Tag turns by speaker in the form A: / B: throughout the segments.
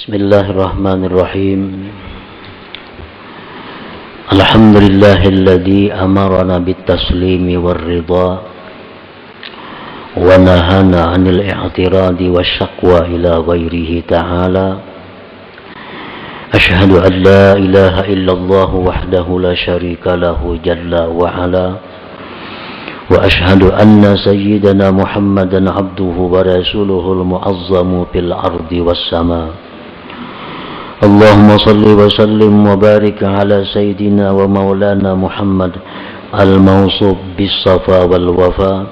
A: Bismillahirrahmanirrahim. Alhamdulillahilladzi amarana bit-taslimi war-ridha wa nahana 'anil i'tiradi wasyaqwa ila ghairihi ta'ala. Asyhadu an la ilaha illallah wahdahu la syarika lahu jalla wa 'ala. Wa asyhadu anna sayyidana Muhammadan 'abduhu wa rasuluhul mu'azzamu fil ardi was sama. Allahumma salli wa sallim wa barik ala sayyidina wa maulana Muhammad al-mawsuf bis safa wal wafa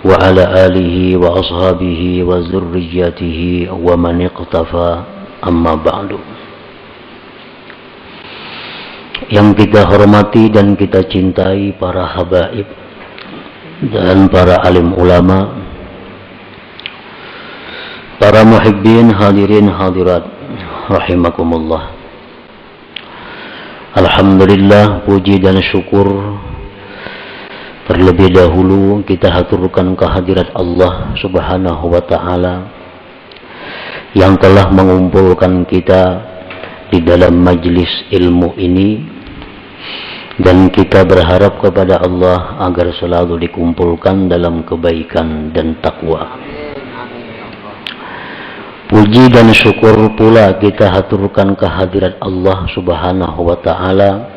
A: wa ala alihi wa ashabihi wa zurriyyatihi wa man iqtafa, amma ba'du. Yang kita hormati dan kita cintai para habaib dan para alim ulama, para muhibbin hadirin hadirat rahimakumullah. Alhamdulillah, puji dan syukur terlebih dahulu kita haturkan kehadirat Allah subhanahu wa ta'ala yang telah mengumpulkan kita di dalam majlis ilmu ini, dan kita berharap kepada Allah agar selalu dikumpulkan dalam kebaikan dan takwa. Puji dan syukur pula kita haturkan kehadirat Allah subhanahu wa ta'ala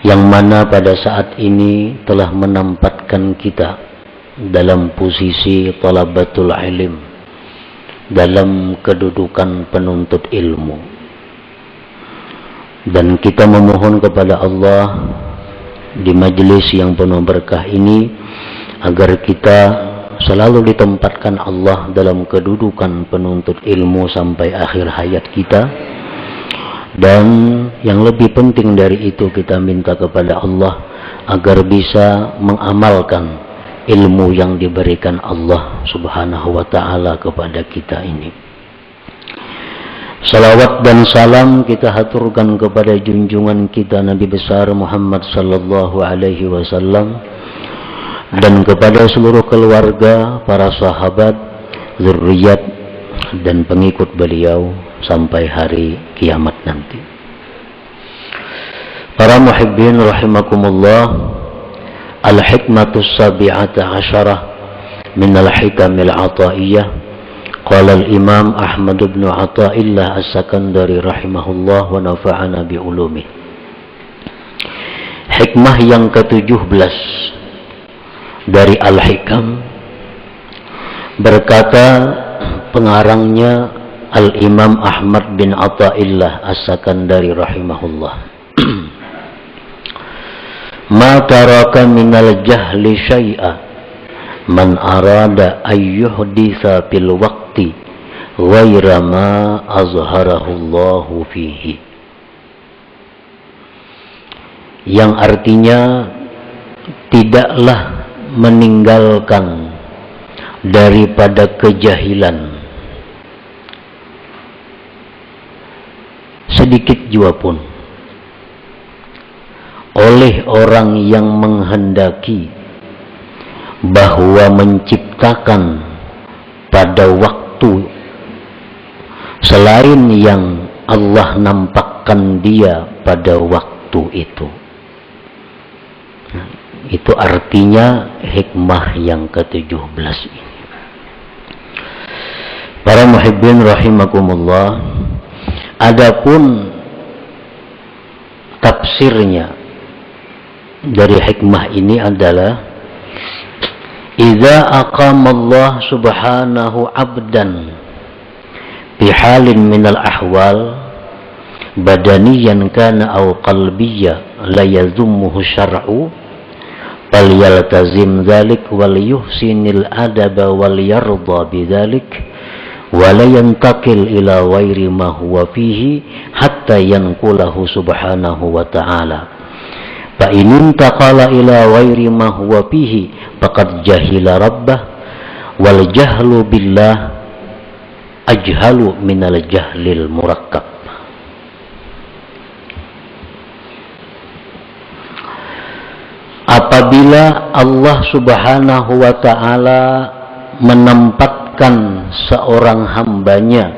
A: yang mana pada saat ini telah menempatkan kita dalam posisi talabatul ilm, dalam kedudukan penuntut ilmu. Dan kita memohon kepada Allah di majelis yang penuh berkah ini agar kita selalu ditempatkan Allah dalam kedudukan penuntut ilmu sampai akhir hayat kita. Dan yang lebih penting dari itu, kita minta kepada Allah agar bisa mengamalkan ilmu yang diberikan Allah subhanahu wa ta'ala kepada kita ini. Salawat dan salam kita haturkan kepada junjungan kita Nabi besar Muhammad sallallahu alaihi wasallam dan kepada seluruh keluarga, para sahabat, zurriyat dan pengikut beliau sampai hari kiamat nanti. Para muhibbin rahimakumullah, al-hikmatus sabi'ata asyarah min al-hikamil ataiyah. Qala al-Imam Ahmad bin Athaillah As-Sakandari rahimahullah wa nafa'ana bi ulumih. Hikmah yang ke-17 dari Al-Hikam, berkata pengarangnya Al-Imam Ahmad bin Athaillah As-Sakandari rahimahullah, ma taraka minal jahli syai'a man arada ayyuhditha fil waqti ghaira ma azharahullahu fihi. Yang artinya tidaklah meninggalkan daripada kejahilan sedikit jua pun oleh orang yang menghendaki bahwa menciptakan pada waktu selain yang Allah nampakkan dia pada waktu itu. Nah, itu artinya hikmah yang ke-17 ini. Para muhibbin rahimakumullah, adapun tafsirnya dari hikmah ini adalah idza aqamallah subhanahu abdan fi halin minal ahwal badaniyan kana aw qalbiyya la yazummuhu syar'u falyaltazim dzalik wal yuhsinil adaba wal yarda bidzalik wa la yantaqil ila ghairi ma huwa fihi hatta yanqulahu subhanahu wa ta'ala. Fa in intaqala ila ghairi ma huwa fihi faqad jahila rabbah wal jahlu billah ajhalu minal jahlil murakkab. Apabila Allah subhanahu wa ta'ala menempatkan seorang hambanya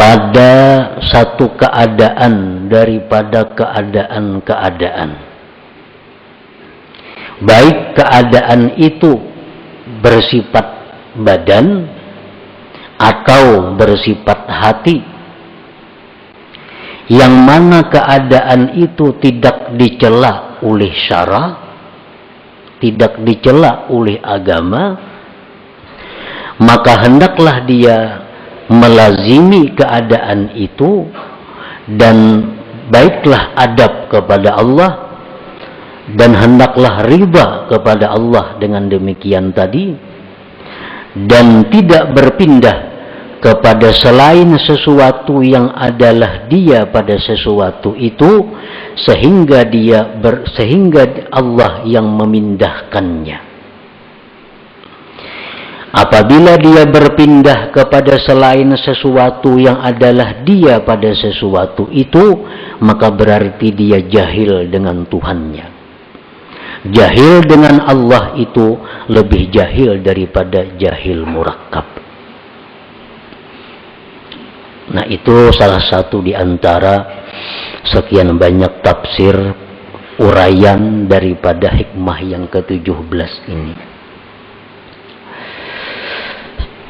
A: pada satu keadaan daripada keadaan-keadaan. Baik keadaan itu bersifat badan atau bersifat hati, yang mana keadaan itu tidak dicela oleh syara, tidak dicela oleh agama, maka hendaklah dia melazimi keadaan itu dan baiklah adab kepada Allah, dan hendaklah riba kepada Allah dengan demikian tadi, dan tidak berpindah kepada selain sesuatu yang adalah dia pada sesuatu itu, sehingga Allah yang memindahkannya. Apabila dia berpindah kepada selain sesuatu yang adalah dia pada sesuatu itu, maka berarti dia jahil dengan Tuhannya. Jahil dengan Allah itu lebih jahil daripada jahil murakkab. Nah, itu salah satu di antara sekian banyak tafsir uraian daripada hikmah yang ke-17 ini.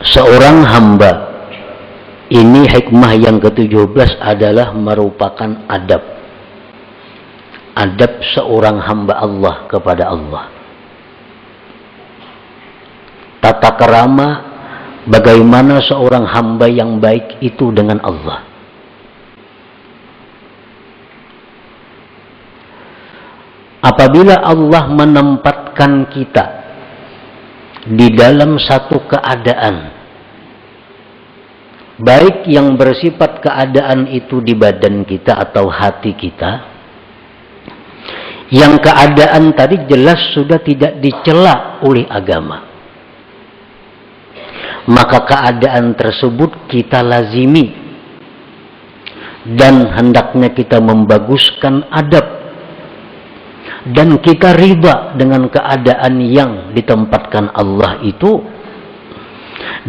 A: Seorang hamba, ini hikmah yang ke-17 adalah merupakan adab. Adab seorang hamba Allah kepada Allah. Tata kerama bagaimana seorang hamba yang baik itu dengan Allah. Apabila Allah menempatkan kita di dalam satu keadaan, baik yang bersifat keadaan itu di badan kita atau hati kita, yang keadaan tadi jelas sudah tidak dicela oleh agama, maka keadaan tersebut kita lazimi dan hendaknya kita membaguskan adab dan kita riba dengan keadaan yang ditempatkan Allah itu,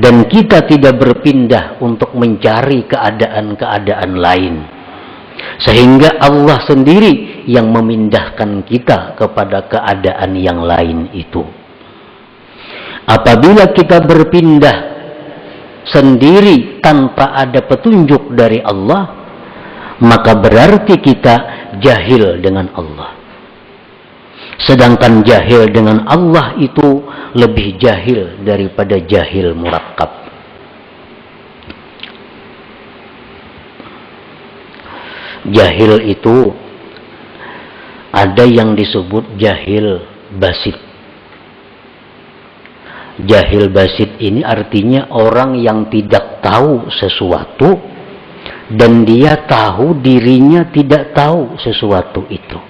A: dan kita tidak berpindah untuk mencari keadaan-keadaan lain, sehingga Allah sendiri yang memindahkan kita kepada keadaan yang lain itu. Apabila kita berpindah sendiri tanpa ada petunjuk dari Allah, maka berarti kita jahil dengan Allah. Sedangkan jahil dengan Allah itu lebih jahil daripada jahil murakkab. Jahil itu ada yang disebut jahil basit. Jahil basit ini artinya orang yang tidak tahu sesuatu dan dia tahu dirinya tidak tahu sesuatu itu.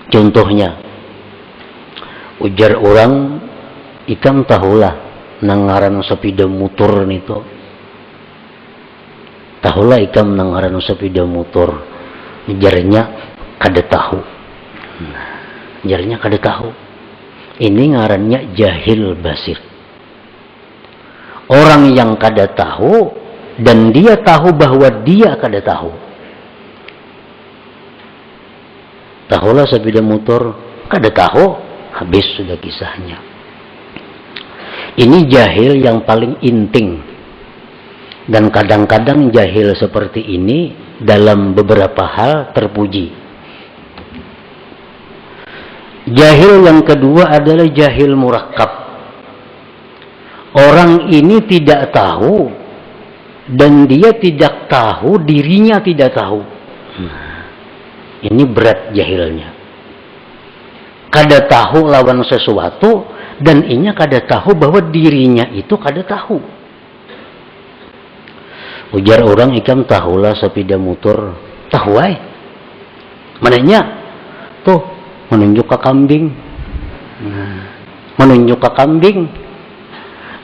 A: Contohnya, ujar orang, ikam tahulah nangaran sepeda motor nito. Tahulah ikam nangaran sepeda motor. Jarnya kada tahu. Jarnya kada tahu. Ini ngarannya jahil basir. Orang yang kada tahu dan dia tahu bahwa dia kada tahu. Tahulah sepeda motor, kada tahu, habis sudah kisahnya. Ini jahil yang paling inting. Dan kadang-kadang jahil seperti ini dalam beberapa hal terpuji. Jahil yang kedua adalah jahil murakkab. Orang ini tidak tahu dan dia tidak tahu dirinya tidak tahu. Ini berat jahilnya. Kada tahu lawan sesuatu dan inya kada tahu bahwa dirinya itu kada tahu. Ujar orang, ikam tahulah sepeda motor. Tahu ay. Mananya? Tuh, menunjuk ke kambing. Menunjuk ke kambing.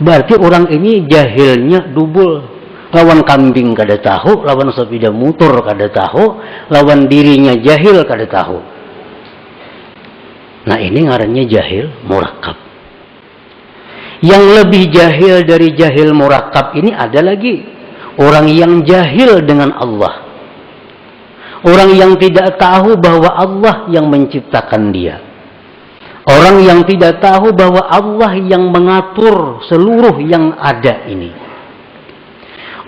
A: Berarti orang ini jahilnya double. Lawan kambing kada tahu, lawan sepeda motor kada tahu, lawan dirinya jahil kada tahu. Nah, ini ngarannya jahil murakkab. Yang lebih jahil dari jahil murakkab ini ada lagi. Orang yang jahil dengan Allah. Orang yang tidak tahu bahwa Allah yang menciptakan dia. Orang yang tidak tahu bahwa Allah yang mengatur seluruh yang ada ini.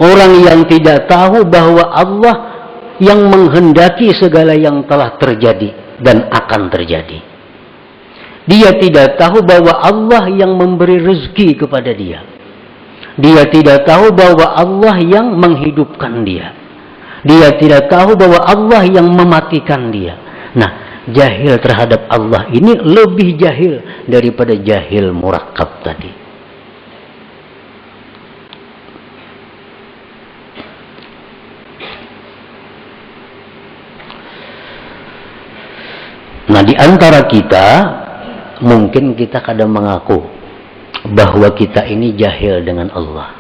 A: Orang yang tidak tahu bahwa Allah yang menghendaki segala yang telah terjadi dan akan terjadi. Dia tidak tahu bahwa Allah yang memberi rezeki kepada dia. Dia tidak tahu bahwa Allah yang menghidupkan dia. Dia tidak tahu bahwa Allah yang mematikan dia. Nah, jahil terhadap Allah ini lebih jahil daripada jahil murakkab tadi. Nah, di antara kita mungkin kita kadang mengaku bahwa kita ini jahil dengan Allah.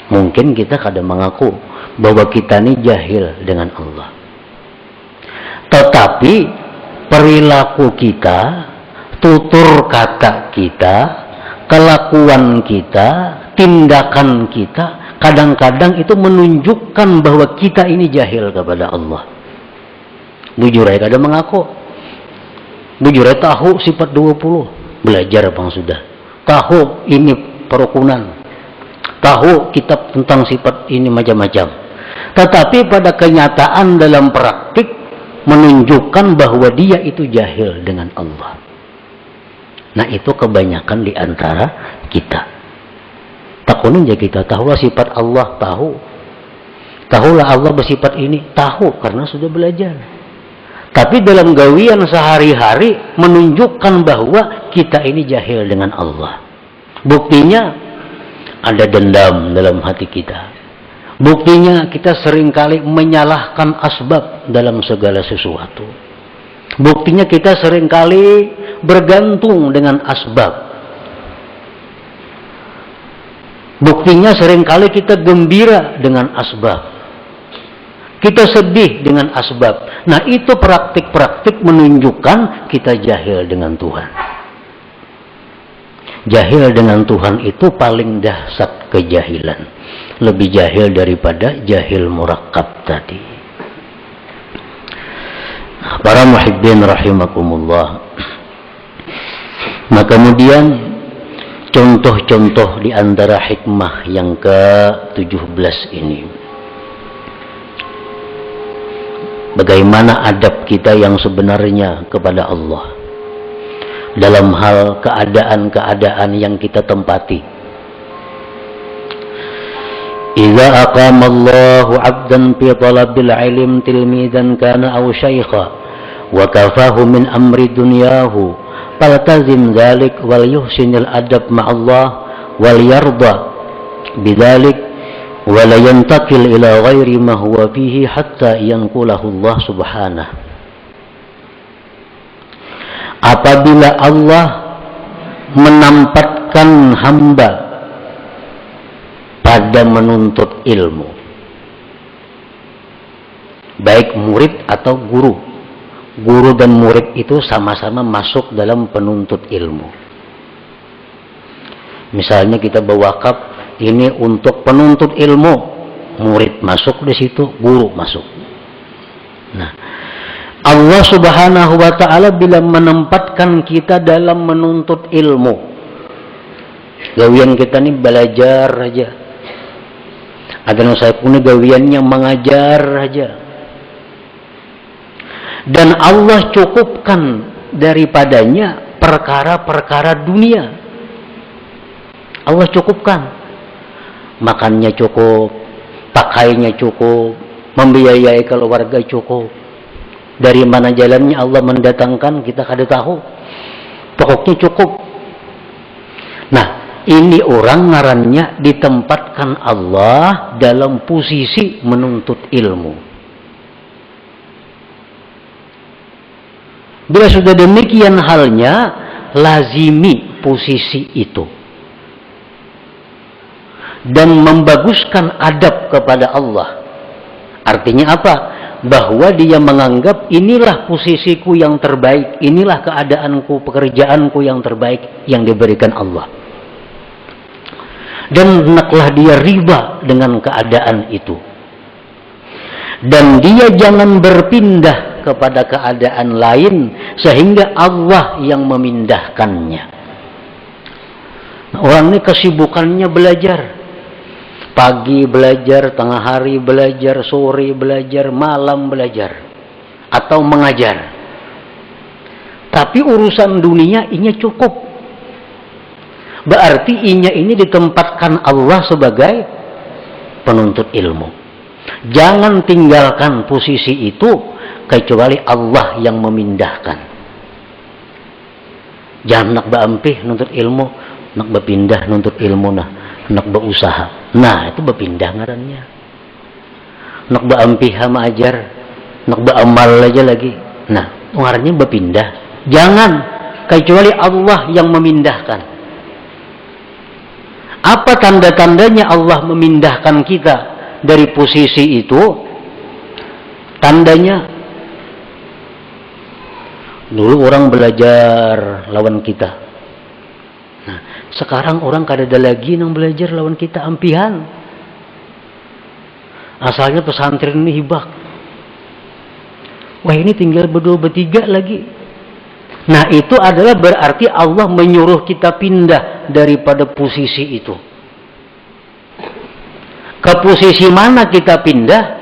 A: Mungkin kita kadang mengaku bahwa kita ini jahil dengan Allah. Tetapi perilaku kita, tutur kata kita, kelakuan kita, tindakan kita, kadang-kadang itu menunjukkan bahwa kita ini jahil kepada Allah. Bujur aja kadang mengaku. Bujur aja tahu sifat 20. Belajar bang sudah. Tahu ini perukunan. Tahu kitab tentang sifat ini macam-macam. Tetapi pada kenyataan dalam praktik menunjukkan bahwa dia itu jahil dengan Allah. Nah, itu kebanyakan di antara kita. Takunin ya kita tahulah sifat Allah, tahu. Tahulah Allah bersifat ini, tahu karena sudah belajar. Tapi dalam gawian sehari-hari menunjukkan bahwa kita ini jahil dengan Allah. Buktinya ada dendam dalam hati kita. Buktinya kita seringkali menyalahkan asbab dalam segala sesuatu. Buktinya kita seringkali bergantung dengan asbab. Buktinya seringkali kita gembira dengan asbab. Kita sedih dengan asbab. Nah, itu praktik-praktik menunjukkan kita jahil dengan Tuhan. Jahil dengan Tuhan itu paling dahsyat kejahilan. Lebih jahil daripada jahil murakkab tadi. Nah, para muhibbin rahimakumullah. Nah, kemudian contoh-contoh di antara hikmah yang ke-17 ini. Bagaimana adab kita yang sebenarnya kepada Allah dalam hal keadaan-keadaan yang kita tempati. Idza aqama Allahu 'abdan fi talabil 'ilm tilmidan kana aw syaikha wa kafahu min amri dunyahu faltazim dzalik wal yuhsinil adab ma'allah wal yarda bidzalik wala yantakil ila ghairi ma huwa fihi hatta yanqulahu Allah subhanahu. Apabila Allah menempatkan hamba pada menuntut ilmu, baik murid atau guru, guru dan murid itu sama-sama masuk dalam penuntut ilmu. Misalnya kita berwakaf ini untuk penuntut ilmu, murid masuk di situ, guru masuk. Nah, Allah Subhanahu wa ta'ala bila menempatkan kita dalam menuntut ilmu, gawian kita ini belajar aja. Ada yang saya punya gawiannya mengajar aja. Dan Allah cukupkan daripadanya perkara-perkara dunia. Allah cukupkan. Makannya cukup, pakainya cukup, membiayai keluarga cukup. Dari mana jalannya Allah mendatangkan kita kada tahu. Pokoknya cukup. Nah, ini orang ngarannya ditempatkan Allah dalam posisi menuntut ilmu. Bila sudah demikian halnya, lazimi posisi itu. Dan membaguskan adab kepada Allah. Artinya apa? bahwa dia menganggap inilah posisiku yang terbaik, inilah keadaanku, pekerjaanku yang terbaik yang diberikan Allah. Dan hendaklah dia riba dengan keadaan itu. Dan dia jangan berpindah kepada keadaan lain sehingga Allah yang memindahkannya. Nah, orang ini kesibukannya belajar. Pagi belajar, tengah hari belajar, sore belajar, malam belajar, atau mengajar. Tapi urusan dunia ini cukup. Berarti ini ditempatkan Allah sebagai penuntut ilmu. Jangan tinggalkan posisi itu kecuali Allah yang memindahkan. Jangan nak berampih nuntut ilmu, nak berpindah nuntut ilmu nak berusaha. Nah, itu berpindah ngarannya. Nak berampih sama ajar, nak beramal aja lagi. Nah, ngarannya berpindah. Jangan, kecuali Allah yang memindahkan. Apa tanda-tandanya Allah memindahkan kita dari posisi itu? Tandanya, dulu orang belajar lawan kita. Nah, sekarang orang kada ada lagi yang belajar lawan kita, ampihan. Asalnya pesantren ini hibak. Wah, ini tinggal berdua bertiga lagi. Nah, itu adalah berarti Allah menyuruh kita pindah daripada posisi itu. Ke posisi mana kita pindah?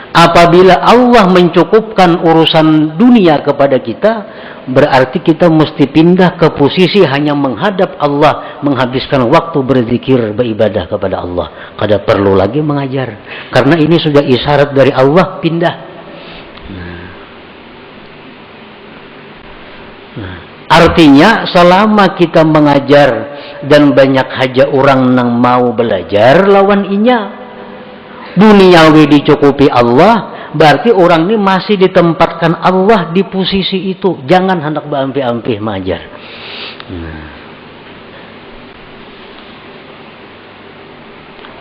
A: Apabila Allah mencukupkan urusan dunia kepada kita, berarti kita mesti pindah ke posisi hanya menghadap Allah, menghabiskan waktu berzikir, beribadah kepada Allah. Kada perlu lagi mengajar, karena ini sudah isyarat dari Allah, pindah. Artinya selama kita mengajar dan banyak haja orang yang mau belajar lawan inya, duniawi dicukupi Allah, berarti orang ini masih ditempatkan Allah di posisi itu. Jangan hendak berampi-ampi mengajar.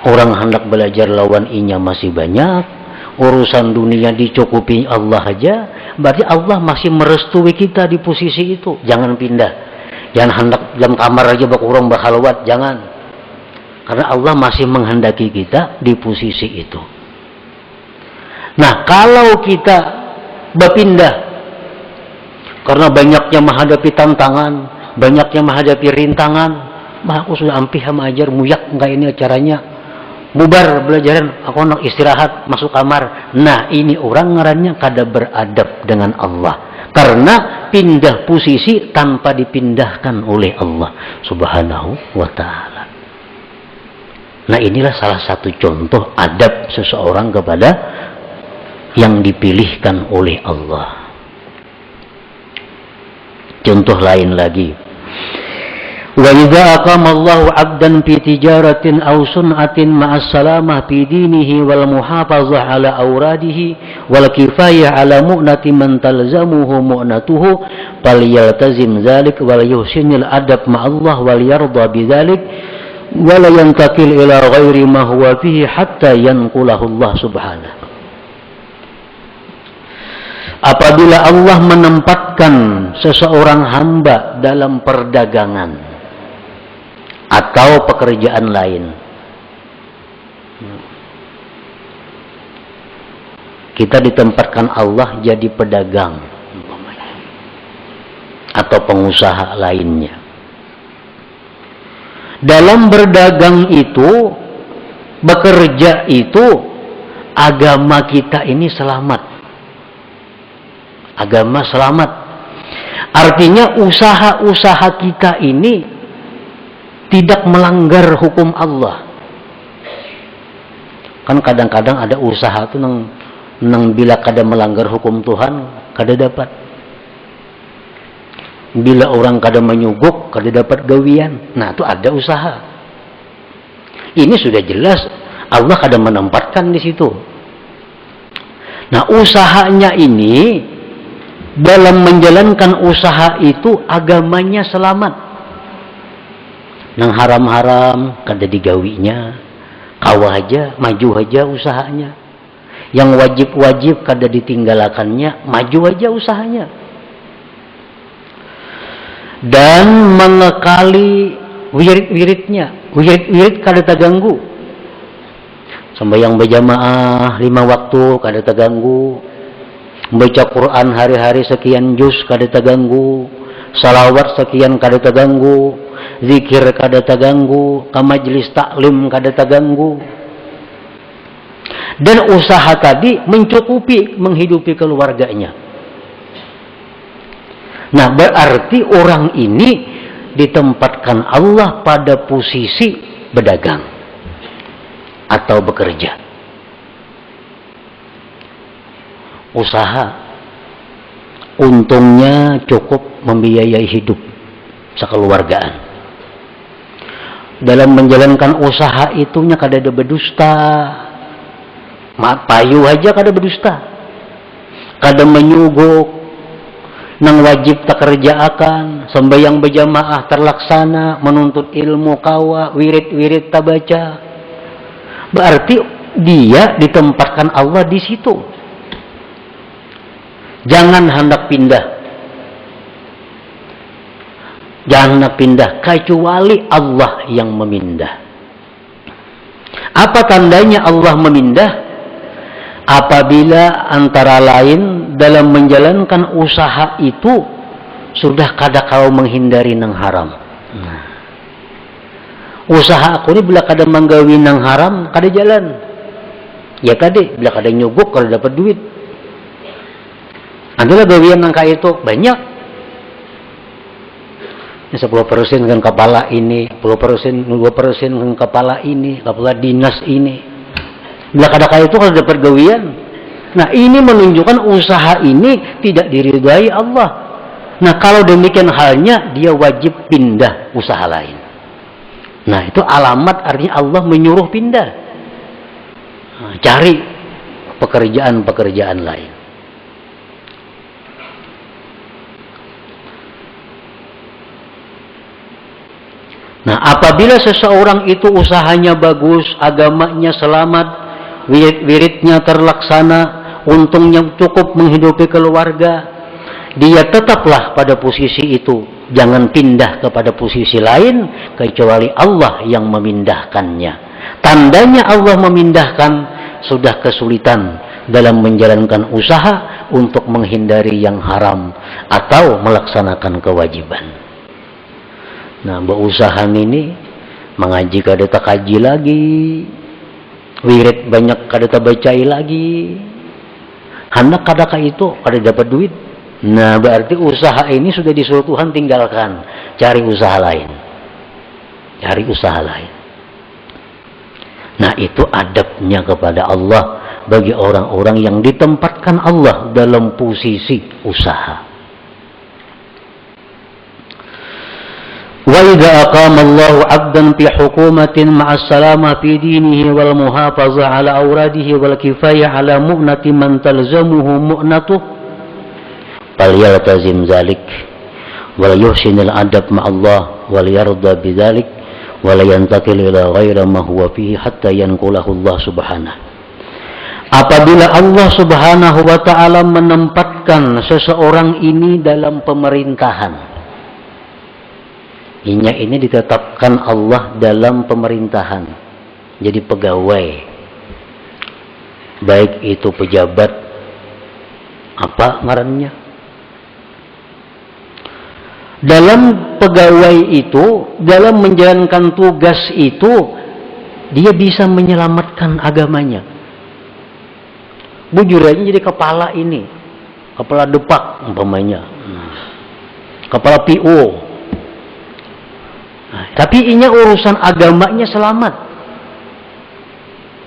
A: Orang hendak belajar lawan inya masih banyak, urusan dunia dicukupi Allah aja, berarti Allah masih merestui kita di posisi itu. Jangan pindah. Jangan hendak dalam kamar aja bakurang berhalwat, jangan. Karena Allah masih menghendaki kita di posisi itu. Nah, kalau kita berpindah karena banyaknya menghadapi tantangan, banyaknya menghadapi rintangan, mah aku sudah ampih sama ajar, muyak enggak ini acaranya, bubar belajaran, aku nak istirahat, masuk kamar. Nah, ini orang ngarannya kada beradab dengan Allah, karena pindah posisi tanpa dipindahkan oleh Allah Subhanahu wa ta'ala. Nah, inilah salah satu contoh adab seseorang kepada yang dipilihkan oleh Allah. Contoh lain lagi, wa idza aqama Allahu 'abdan fi tijaratin aw sun'atin ma'as salamah fi dinihi wal muhafazah 'ala awradihi wal kifayah 'ala mu'nati man talzamuhu mu'natuhu falyaltazim dzalik wal yuhsinil adab ma'allah wal yarda bidzalik wa la yantakil ila ghairi ma huwa fihi hatta yanqulahu Allah subhanahu. Apabila Allah menempatkan seseorang hamba dalam perdagangan atau pekerjaan lain, kita ditempatkan Allah jadi pedagang atau pengusaha lainnya. Dalam berdagang itu, bekerja itu, agama kita ini selamat. Agama selamat. Artinya usaha-usaha kita ini tidak melanggar hukum Allah. Kan kadang-kadang ada usaha tuh nang bila kada melanggar hukum Tuhan, kada dapat. Bila orang kada menyuguk, kada dapat gawian. Nah, itu ada usaha. Ini sudah jelas Allah kada menempatkan di situ. Nah, usahanya ini, dalam menjalankan usaha itu agamanya selamat. Nang haram-haram kada digawinya, kawah aja, maju aja usahanya. Yang wajib-wajib kada ditinggalakannya, maju aja usahanya. Dan mengekali wirid-wiridnya, wirid kada terganggu. Sembahyang berjamaah 5 waktu kada terganggu. Baca Quran hari-hari sekian juz kada terganggu. Salawat sekian kada terganggu. Zikir kada terganggu. Ke majelis taklim kada terganggu. Dan usaha tadi mencukupi menghidupi keluarganya. Nah, berarti orang ini ditempatkan Allah pada posisi berdagang atau bekerja. Usaha untungnya cukup membiayai hidup sekeluargaan. Dalam menjalankan usaha itunya kada ada berdusta. Payu aja kada berdusta. Kada menyuguk. Nang wajib tak kerjaakan, sembahyang berjamaah terlaksana, menuntut ilmu kawa, wirid-wirid tak baca. Berarti dia ditempatkan Allah di situ. Jangan hendak pindah. Jangan hendak pindah kecuali Allah yang memindah. Apa tandanya Allah memindah? Apabila antara lain dalam menjalankan usaha itu sudah kada kau menghindari nang haram. Nah, usaha aku ni bila kada menggawi nang haram kada jalan. Ya kade bila kada nyogok kada dapat duit. Adalah gawian nang kaya itu banyak. 10% kan kepala ini, 10% 2% kan kepala ini, kepala dinas ini. Bila kada kaya itu kada dapat gawian. Nah, ini menunjukkan usaha ini tidak diridai Allah. Nah, kalau demikian halnya, dia wajib pindah usaha lain. Nah, itu alamat artinya Allah menyuruh pindah. Nah, cari pekerjaan-pekerjaan lain. Nah, apabila seseorang itu usahanya bagus, agamanya selamat, wirid-wiridnya terlaksana, untungnya cukup menghidupi keluarga, dia tetaplah pada posisi itu. Jangan pindah kepada posisi lain kecuali Allah yang memindahkannya. Tandanya Allah memindahkan sudah kesulitan dalam menjalankan usaha untuk menghindari yang haram atau melaksanakan kewajiban. Nah, berusaha ini mengaji kada tak kaji lagi. Wirid banyak kada tabacai lagi. Hendak kada itu kada dapat duit. Nah, berarti usaha ini sudah disuruh Tuhan tinggalkan. Cari usaha lain. Cari usaha lain. Nah, itu adabnya kepada Allah bagi orang-orang yang ditempatkan Allah dalam posisi usaha. وَإِذَا أَقَامَ اللَّهُ عَبْدًا فِي حُكُومَةٍ مَعَ السَّلَامَةِ فِي دِينِهِ وَالْمُحَافَظَةِ عَلَى أَوْرَادِهِ وَالْكِفَايَةِ عَلَى مُؤْنَةِ مَنْ تَلْزَمُهُ مُؤْنَتُهُ فَلْيَلْتَزِمْ ذَلِكَ وَلْيُحْسِنِ الْأَدَبَ مَعَ اللَّهِ وَلْيَرْضَى بِذَلِكَ وَلَا يَنْتَقِلْ إِلَى غَيْرِ مَا هُوَ فِيهِ حَتَّى يَنْقُلَهُ اللَّهُ سُبْحَانَهُ. Apabila Allah Subhanahu wa ta'ala menempatkan seseorang ini dalam pemerintahan, ini ditetapkan Allah dalam pemerintahan, jadi pegawai, baik itu pejabat apa ngarannya, dalam pegawai itu, dalam menjalankan tugas itu, dia bisa menyelamatkan agamanya. Bujur aja jadi kepala ini, kepala depak umpamanya, kepala PO. Nah, tapi inya urusan agamanya selamat.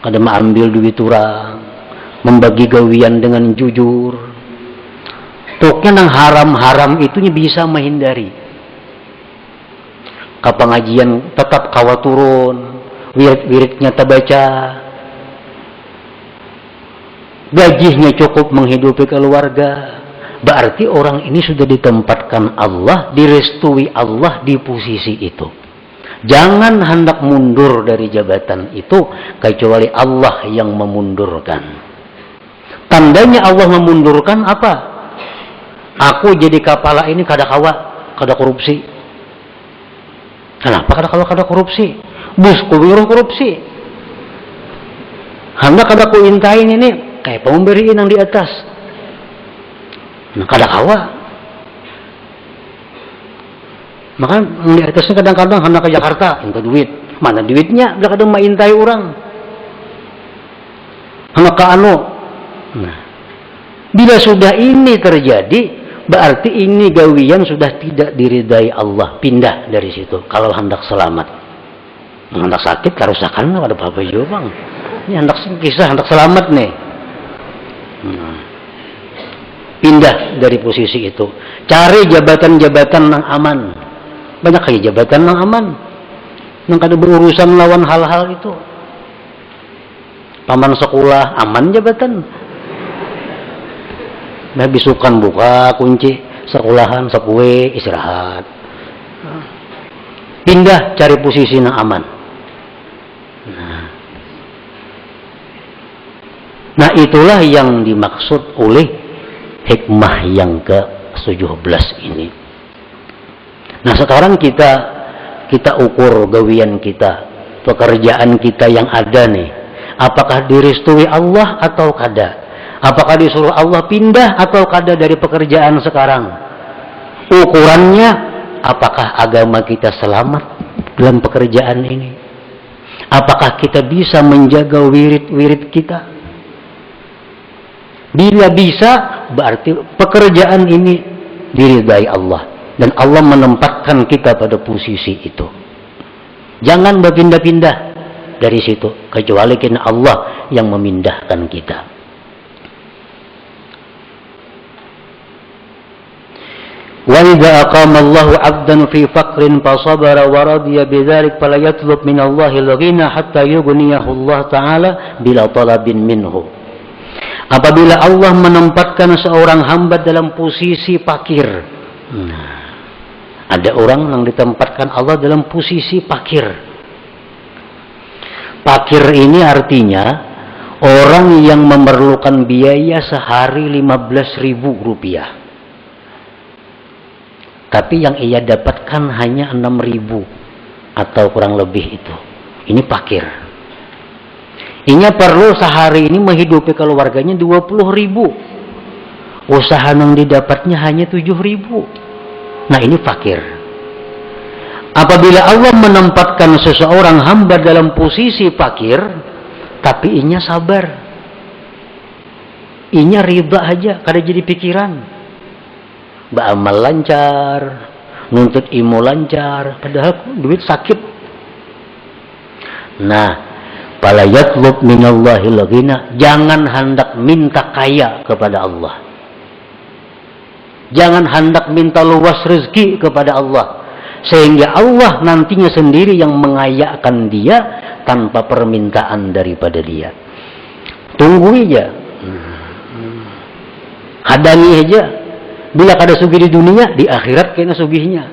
A: Kada mengambil duit orang, membagi gawian dengan jujur. Pokoknya nang haram-haram itunya bisa menghindari. Ke pengajian tetap kawa turun, wirid-wiridnya terbaca, gajinya cukup menghidupi keluarga. Berarti orang ini sudah ditempatkan Allah, direstui Allah di posisi itu. Jangan hendak mundur dari jabatan itu kecuali Allah yang memundurkan. Tandanya Allah memundurkan apa? Aku jadi kepala ini kada kawa, kada korupsi. Kenapa kada korupsi? Busku biru korupsi. Hendak kada ku intain ini kayak pemberiin yang di atas. Nah, kada kawa. Maka yang di atasnya kadang-kadang hendak ke Jakarta, inta duit. Mana duitnya? Gak kadang maintai orang. Hendak ke anu. Nah, bila sudah ini terjadi, berarti ini gawian sudah tidak diridai Allah, pindah dari situ. Kalau hendak selamat, hendak sakit, karusakan ada apa-apa juga bang. Ini hendak kisah, hendak selamat nih. Pindah dari posisi itu, cari jabatan-jabatan yang aman. Banyak kayak jabatan yang aman, yang kada berurusan lawan hal-hal itu. Paman sekolah aman jabatan. Nah, bisukan buka kunci sekolahan sepue istirahat. Pindah cari posisi yang aman. Nah, itulah yang dimaksud oleh hikmah yang ke-17 ini. Nah, sekarang kita ukur gawian kita, pekerjaan kita yang ada nih. Apakah direstui Allah atau kada? Apakah disuruh Allah pindah atau kada dari pekerjaan sekarang? Ukurannya, apakah agama kita selamat dalam pekerjaan ini? Apakah kita bisa menjaga wirid-wirid kita? Bila bisa, berarti pekerjaan ini diridai Allah. Dan Allah menempatkan kita pada posisi itu. Jangan berpindah-pindah dari situ. Kecuali karena Allah yang memindahkan kita. وَإِذَا أَقَامَ اللَّهُ عَبْدًا فِي فَقْرٍ فَصَبَرَ وَرَضِيَ بِذَلِكَ فَلَا يَطْلُبْ مِنَ اللَّهِ الْغِنَى حَتَّى يُغْنِيَهُ اللَّهُ تَعَالَى بِلَا طَلَبٍ مِنْهُ. Apabila Allah menempatkan seorang hamba dalam posisi fakir. Ada orang yang ditempatkan Allah dalam posisi fakir. Fakir ini artinya orang yang memerlukan biaya sehari 15.000 rupiah. Tapi yang ia dapatkan hanya 6.000 atau kurang lebih itu. Ini fakir. Ia perlu sehari ini menghidupi keluarganya 20.000. Usaha yang didapatnya hanya 7.000. Nah, ini fakir. Apabila Allah menempatkan seseorang hamba dalam posisi fakir, tapi inya sabar. Inya riba aja, kada jadi pikiran. Beramal lancar, nuntut ilmu lancar, padahal duit sakit. Nah, fala yatlub minallahil ghina, jangan hendak minta kaya kepada Allah. Jangan hendak minta luas rezeki kepada Allah, sehingga Allah nantinya sendiri yang mengayakan dia tanpa permintaan daripada dia. Tunggu aja, hadangi aja. Bila kada sugih di dunia, di akhirat kena sugihnya.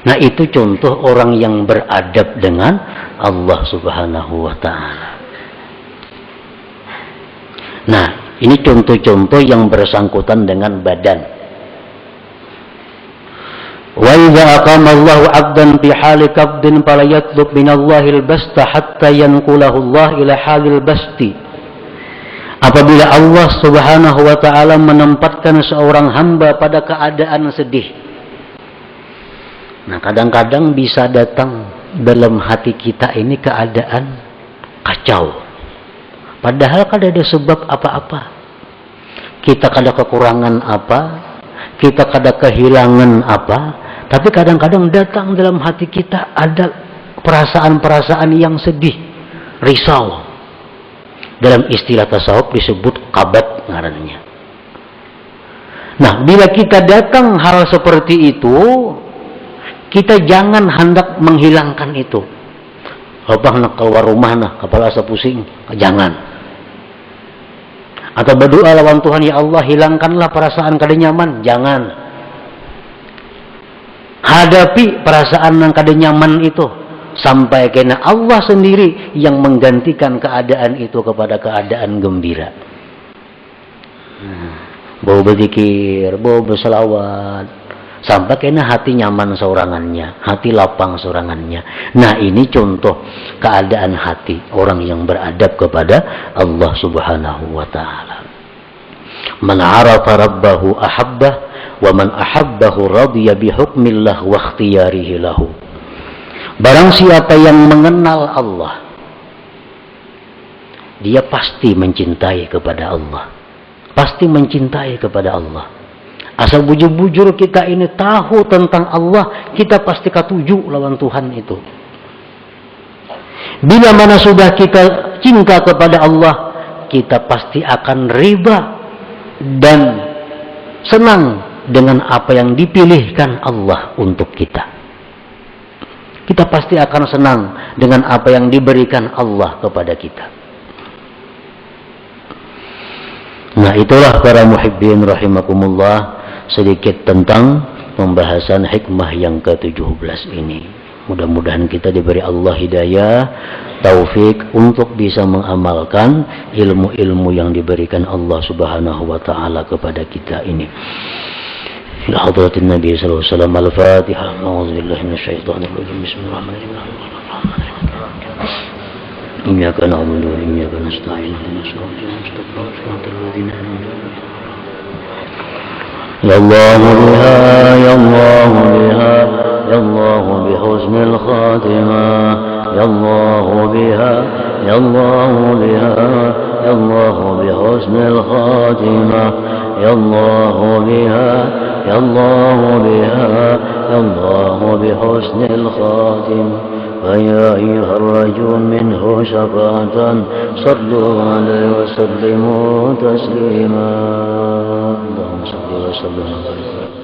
A: Nah, itu contoh orang yang beradab dengan Allah Subhanahu wa ta'ala. Nah, ini contoh-contoh yang bersangkutan dengan badan. Wa idza aqama Allahu 'abdan fi hali qabdin fala yatlub min Allahil basta hatta yanqulahu Allah ila halil basti. Apabila Allah Subhanahu wa ta'ala menempatkan seorang hamba pada keadaan sedih. Nah, kadang-kadang bisa datang dalam hati kita ini keadaan kacau. Padahal kada ada sebab apa-apa. Kita kada kekurangan apa, kita kada kehilangan apa, tapi kadang-kadang datang dalam hati kita ada perasaan-perasaan yang sedih, risau. Dalam istilah tasawuf disebut kabat ngarannya. Nah, bila kita datang hal seperti itu, kita jangan hendak menghilangkan itu. Apa nak keluar rumah nah, kepala asa pusing, jangan. Atau berdoa lawan Tuhan, ya Allah hilangkanlah perasaan kada nyaman, jangan. Hadapi perasaan yang kada nyaman itu, sampai kena Allah sendiri yang menggantikan keadaan itu kepada keadaan gembira. Bau berzikir, bau berselawat, sampai kena hati nyaman seorangannya, hati lapang seorangannya. Nah, ini contoh keadaan hati orang yang beradab kepada Allah Subhanahu wa taala. Man 'arafa rabbahu ahabbah wa man ahabbahu radiya bi hukmillah wa ikhtiyarihi lahu. Barang siapa yang mengenal Allah, dia pasti mencintai kepada Allah. Pasti mencintai kepada Allah. Asal bujur-bujur kita ini tahu tentang Allah, kita pasti katuju lawan Tuhan itu. Bila mana sudah kita cinta kepada Allah, kita pasti akan riba dan senang dengan apa yang dipilihkan Allah untuk kita. Kita pasti akan senang dengan apa yang diberikan Allah kepada kita. Nah, itulah para muhibbin rahimakumullah, sedikit tentang pembahasan hikmah yang ke-17 ini. Mudah-mudahan kita diberi Allah hidayah, taufik untuk bisa mengamalkan ilmu-ilmu yang diberikan Allah Subhanahu wa taala kepada kita ini. Ila hadratin Nabi sallallahu alaihi wasallam. Al-Fatihah. A'udzubillahi minasyaitonir rajim. Bismillahirrahmanirrahim. Iyyaka na'budu wa iyyaka nasta'in. Ihdinas siratal ladzina an'amta 'alaihim. Ya Allah biha, ya Allah biha, ya Allah bihusnil khatimah. Ya Allah biha, ya Allah biha, ya Allah bihusnil khatimah. Ya Allah biha, ya Allah biha, ya Allah bihusnil khatimah. فيا أيها الرجل منه شفاعة صلوا عليه وسلموا تسليما اللهم صل وسلم على